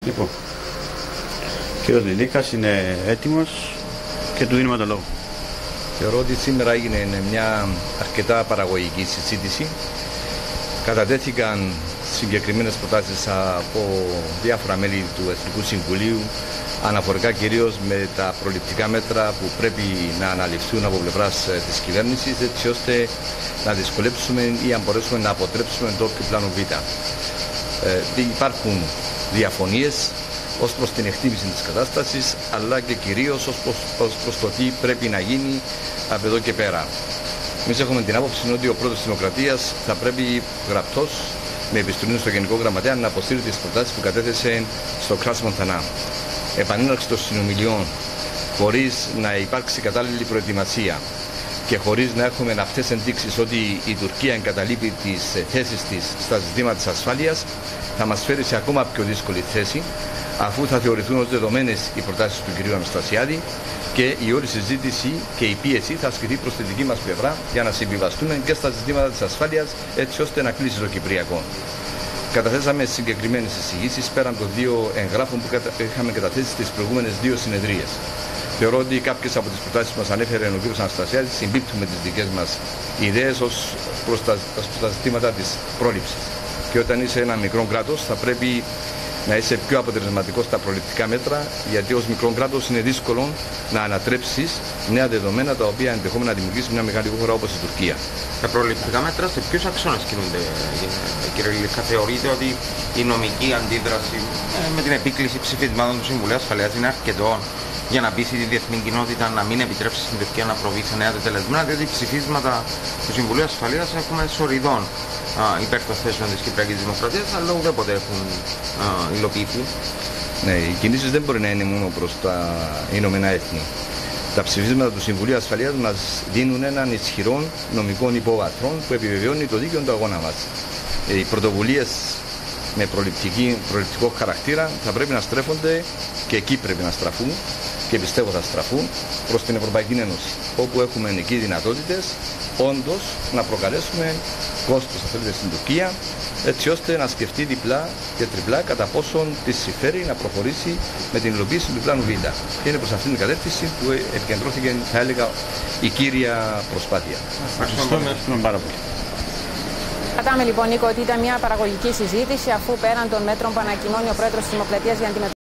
Λοιπόν, ο κύριος Λιλίκας είναι έτοιμος και του δίνουμε το λόγο. Θεωρώ ότι σήμερα έγινε μια αρκετά παραγωγική συζήτηση. Κατατέθηκαν συγκεκριμένες προτάσεις από διάφορα μέλη του Εθνικού Συμβουλίου, αναφορικά κυρίως με τα προληπτικά μέτρα που πρέπει να αναλυφθούν από πλευράς της κυβέρνησης, έτσι ώστε να δυσκολέψουμε ή αν μπορέσουμε να αποτρέψουμε το πλάνο Β. Υπάρχουν διαφωνίες ως προς την εκτίμηση της κατάστασης, αλλά και κυρίως ως προς το τι πρέπει να γίνει από εδώ και πέρα. Εμείς έχουμε την άποψη ότι ο πρόεδρος της Δημοκρατίας θα πρέπει γραπτός με επιστολή στο Γενικό Γραμματέα να αποσύρει τις προτάσεις που κατέθεσε στο Κρας Μοντανά. Επανέναρξη των συνομιλιών χωρίς να υπάρξει κατάλληλη προετοιμασία και χωρίς να έχουμε αυτές ενδείξεις ότι η Τουρκία εγκαταλείπει τις θέσεις της στα ζητήματα της ασφάλειας, θα μας φέρει σε ακόμα πιο δύσκολη θέση, αφού θα θεωρηθούν ως δεδομένες οι προτάσεις του κ. Αναστασιάδη και η όλη συζήτηση και η πίεση θα ασκηθεί προς τη δική μας πλευρά για να συμβιβαστούμε και στα ζητήματα της ασφάλειας, έτσι ώστε να κλείσει το Κυπριακό. Καταθέσαμε συγκεκριμένες εισηγήσεις πέραν των δύο εγγράφων που είχαμε καταθέσει στις προηγούμενες δύο συνεδρίες. Θεωρώ ότι κάποιες από τις προτάσεις που μας ανέφερε ο κ. Αναστασιάδης συμπίπτουν με τις δικές μας ιδέες ως προς τα ζητήματα της πρόληψης. Και όταν είσαι ένα μικρό κράτος, θα πρέπει να είσαι πιο αποτελεσματικός στα προληπτικά μέτρα, γιατί ως μικρό κράτος είναι δύσκολο να ανατρέψεις νέα δεδομένα τα οποία ενδεχόμενα να δημιουργήσει μια μεγάλη χώρα όπως η Τουρκία. Τα προληπτικά μέτρα σε ποιους αξώνες κινούνται, κύριε Λιλίκα? Θεωρείτε ότι η νομική αντίδραση με την επίκληση ψηφισμάτων του Συμβουλίου Ασφαλείας είναι αρκετό για να πείσει τη διεθνή κοινότητα να μην επιτρέψει στην Τουρκία να προβεί σε νέα τετελεσμένα, διότι ψηφίσματα του Συμβουλίου Ασφαλείας έχουμε σοριδών υπέρ των θέσεων της Κυπριακής Δημοκρατίας, αλλά ουδέποτε έχουν υλοποιηθεί. Ναι, οι κινήσεις δεν μπορεί να είναι μόνο προς τα Ηνωμένα Έθνη. Τα ψηφίσματα του Συμβουλίου Ασφαλείας μας δίνουν έναν ισχυρό νομικό υπόβαθρο που επιβεβαιώνει το δίκαιο του αγώνα μας. Οι πρωτοβουλίες με προληπτικό χαρακτήρα θα πρέπει να στρέφονται, και εκεί πρέπει να στραφούν, και πιστεύω θα στραφούν, προς την Ευρωπαϊκή Ένωση, όπου έχουμε εκεί δυνατότητες όντως να προκαλέσουμε κόστος στην Τουρκία, έτσι ώστε να σκεφτεί διπλά και τριπλά κατά πόσον της συμφέρει να προχωρήσει με την υλοποίηση του πλάνου Β. Και είναι προς αυτήν την κατεύθυνση που επικεντρώθηκε, θα έλεγα, η κύρια προσπάθεια. Ευχαριστούμε πάρα πολύ. Κρατάμε λοιπόν, Νίκο, ότι ήταν μια παραγωγική συζήτηση, αφού πέραν των μέτρων που ανακοινώνει ο πρόεδρος της Δημοκρατίας για αντιμετώπιση